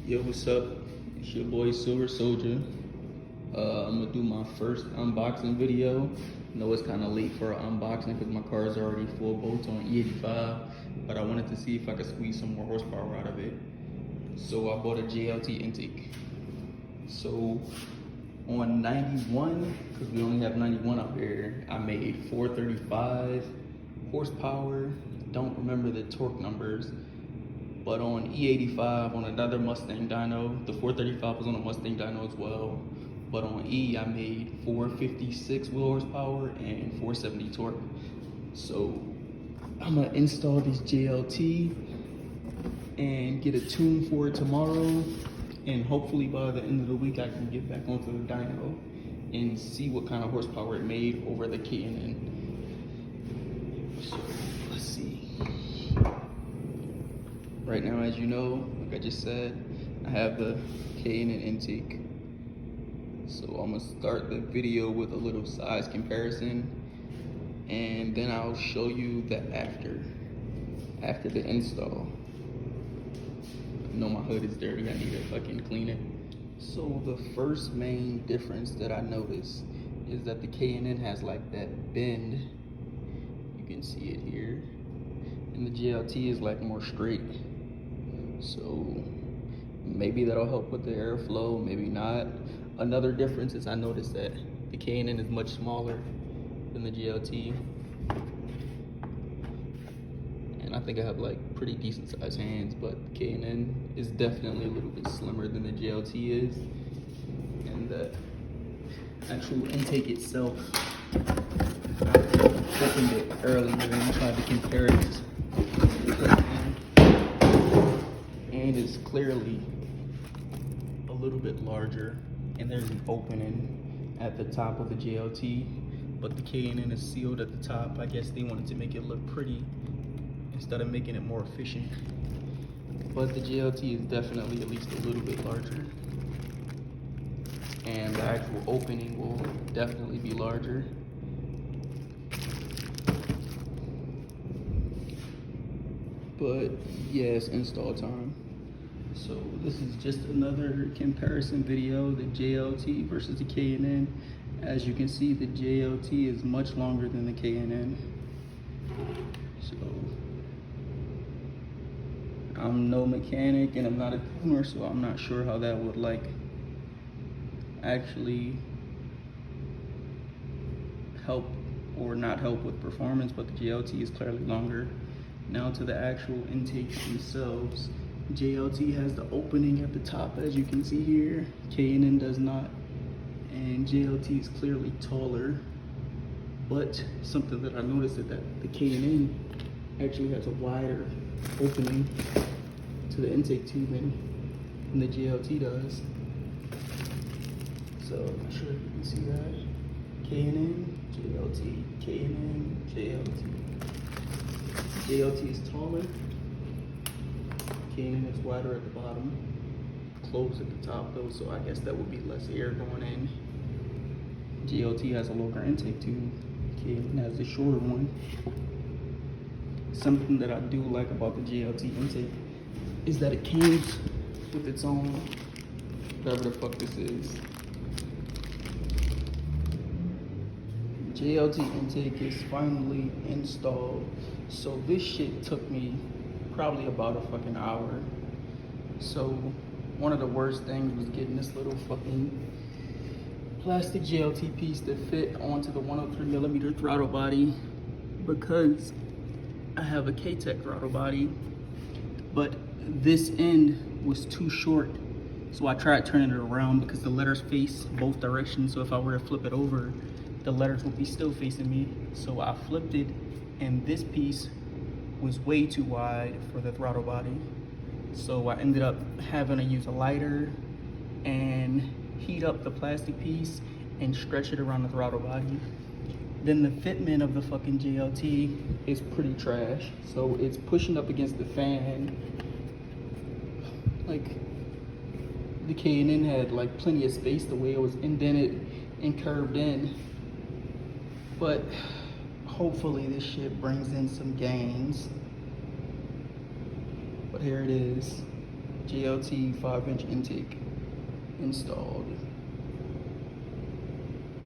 Yo, what's up? It's your boy Silver Soldier. I'm gonna do my first unboxing video. I know it's kind of late for an unboxing because my car is already full bolt on E85, but I wanted to see if I could squeeze some more horsepower out of it. So I bought a JLT intake. So on 91, because we only have 91 out here, I made 435 horsepower. Don't remember the torque numbers. But on E85, on another Mustang dyno, the 435 was on a Mustang dyno as well. But on E, I made 456 wheel horsepower and 470 torque. So I'm gonna install this JLT and get a tune for it tomorrow. And hopefully by the end of the week, I can get back onto the dyno and see what kind of horsepower it made over the K&N. So let's see. Right now, as you know, like I just said, I have the K&N intake. So I'm gonna start the video with a little size comparison, and then I'll show you the after the install. I know my hood is dirty, I need to fucking clean it. So the first main difference that I noticed is that the K&N has like that bend. You can see it here. And the JLT is like more straight. So maybe that'll help with the airflow, maybe not. Another difference is I noticed that the K&N is much smaller than the JLT. And I think I have like pretty decent sized hands, but the K&N is definitely a little bit slimmer than the JLT is. And the actual intake itself, I opened it earlier and tried to compare it. And it's clearly a little bit larger, and there's an opening at the top of the JLT, but the K&N is sealed at the top. I guess they wanted to make it look pretty instead of making it more efficient. But the JLT is definitely at least a little bit larger, and the actual opening will definitely be larger. But yeah, it's install time. So this is just another comparison video, the JLT versus the K&N. As you can see, the JLT is much longer than the K&N. So I'm no mechanic and I'm not a tuner, so I'm not sure how that would like actually help or not help with performance, but the JLT is clearly longer. Now to the actual intakes themselves. JLT has the opening at the top, as you can see here. K&N does not. And JLT is clearly taller. But something that I noticed is that the K&N actually has a wider opening to the intake tubing than the JLT does. So I'm not sure if you can see that. K&N, JLT, K&N, JLT. JLT is taller. K&N is wider at the bottom, closed at the top though, so I guess that would be less air going in. JLT has a longer intake tube. K&N has a shorter one. Something that I do like about the JLT intake is that it comes with its own, whatever the fuck this is. JLT intake is finally installed. So this shit took me probably about a fucking hour. So one of the worst things was getting this little fucking plastic JLT piece to fit onto the 103mm throttle body, because I have a K-Tech throttle body, but this end was too short. So I tried turning it around because the letters face both directions. So if I were to flip it over, the letters would be still facing me. So I flipped it, and this piece was way too wide for the throttle body. So I ended up having to use a lighter and heat up the plastic piece and stretch it around the throttle body. Then the fitment of the fucking JLT is pretty trash. So it's pushing up against the fan. Like the K&N had like plenty of space the way it was indented and curved in. But hopefully this shit brings in some gains. But here it is. JLT 5-inch intake installed.